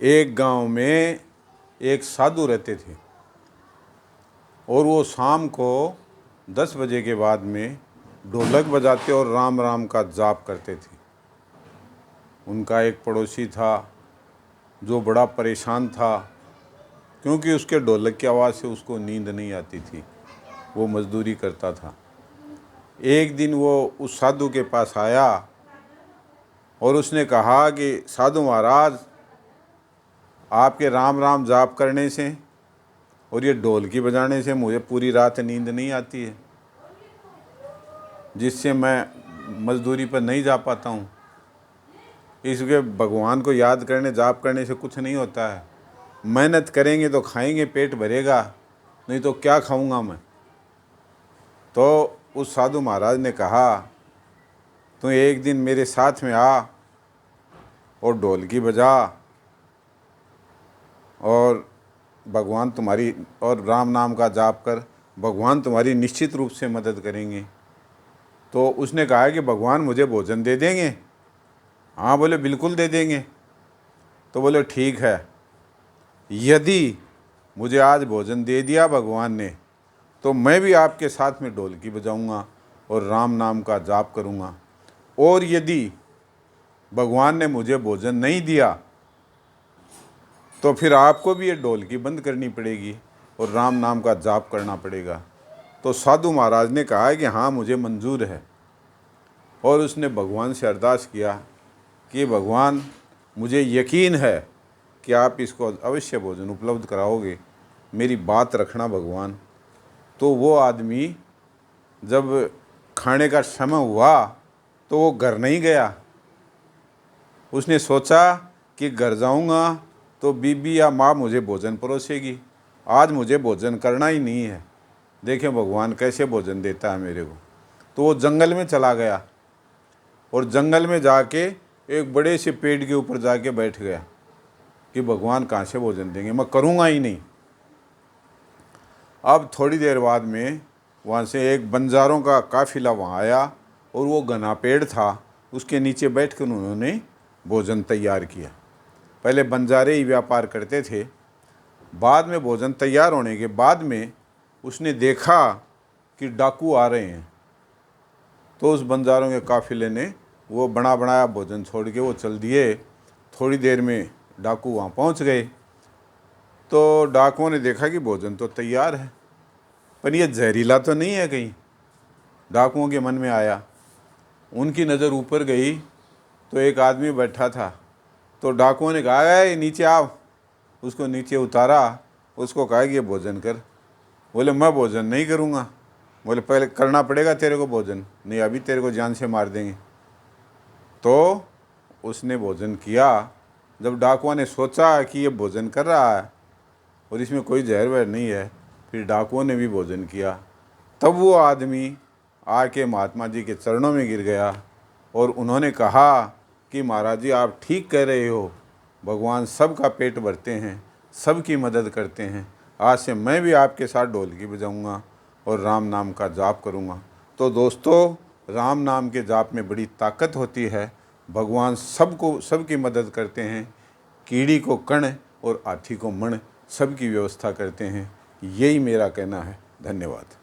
एक गांव में एक साधु रहते थे और वो शाम को 10 बजे के बाद में ढोलक बजाते और राम राम का जाप करते थे। उनका एक पड़ोसी था जो बड़ा परेशान था क्योंकि उसके ढोलक की आवाज़ से उसको नींद नहीं आती थी। वो मजदूरी करता था। एक दिन वो उस साधु के पास आया और उसने कहा कि साधु महाराज, आपके राम राम जाप करने से और ये ढोलकी बजाने से मुझे पूरी रात नींद नहीं आती है, जिससे मैं मजदूरी पर नहीं जा पाता हूँ। इसके भगवान को याद करने जाप करने से कुछ नहीं होता है। मेहनत करेंगे तो खाएंगे, पेट भरेगा, नहीं तो क्या खाऊंगा मैं। तो उस साधु महाराज ने कहा, तू एक दिन मेरे साथ में आ और ढोलकी बजा और भगवान तुम्हारी और राम नाम का जाप कर, भगवान तुम्हारी निश्चित रूप से मदद करेंगे। तो उसने कहा कि भगवान मुझे भोजन दे देंगे? हाँ, बोले बिल्कुल दे देंगे। तो बोले ठीक है, यदि मुझे आज भोजन दे दिया भगवान ने तो मैं भी आपके साथ में ढोलकी बजाऊंगा और राम नाम का जाप करूंगा। और यदि भगवान ने मुझे भोजन नहीं दिया तो फिर आपको भी ये ढोलकी बंद करनी पड़ेगी और राम नाम का जाप करना पड़ेगा। तो साधु महाराज ने कहा कि हाँ, मुझे मंजूर है। और उसने भगवान से अरदास किया कि भगवान, मुझे यकीन है कि आप इसको अवश्य भोजन उपलब्ध कराओगे, मेरी बात रखना भगवान। तो वो आदमी जब खाने का समय हुआ तो वो घर नहीं गया। उसने सोचा कि घर जाऊंगा तो बीबी या माँ मुझे भोजन परोसेगी, आज मुझे भोजन करना ही नहीं है। देखें भगवान कैसे भोजन देता है मेरे को। तो वो जंगल में चला गया और जंगल में जाके एक बड़े से पेड़ के ऊपर जाके बैठ गया कि भगवान कहाँ से भोजन देंगे, मैं करूँगा ही नहीं। अब थोड़ी देर बाद में वहाँ से एक बंजारों का काफिला वहाँ आया और वो घना पेड़ था, उसके नीचे बैठ कर उन्होंने भोजन तैयार किया। पहले बंजारे ही व्यापार करते थे। बाद में भोजन तैयार होने के बाद में उसने देखा कि डाकू आ रहे हैं। तो उस बंजारों के काफिले ने वो बना बनाया भोजन छोड़ के वो चल दिए। थोड़ी देर में डाकू वहाँ पहुँच गए। तो डाकुओं ने देखा कि भोजन तो तैयार है, पर ये जहरीला तो नहीं है कहीं। डाकुओं के मन में आया। उनकी नज़र ऊपर गई तो एक आदमी बैठा था। तो डाकुओं ने कहा, "ए, नीचे आओ।" उसको नीचे उतारा, उसको कहा कि ये भोजन कर। बोले मैं भोजन नहीं करूँगा। बोले पहले करना पड़ेगा तेरे को भोजन, नहीं अभी तेरे को जान से मार देंगे। तो उसने भोजन किया। जब डाकुओं ने सोचा कि ये भोजन कर रहा है और इसमें कोई जहर वहर नहीं है, फिर डाकुओं ने भी भोजन किया। तब वो आदमी आके महात्मा जी के चरणों में गिर गया और उन्होंने कहा कि महाराज जी, आप ठीक कह रहे हो, भगवान सबका पेट भरते हैं, सबकी मदद करते हैं। आज से मैं भी आपके साथ ढोलकी बजाऊंगा और राम नाम का जाप करूंगा। तो दोस्तों, राम नाम के जाप में बड़ी ताकत होती है। भगवान सबकी मदद करते हैं। कीड़ी को कण और हाथी को मण सबकी व्यवस्था करते हैं। यही मेरा कहना है। धन्यवाद।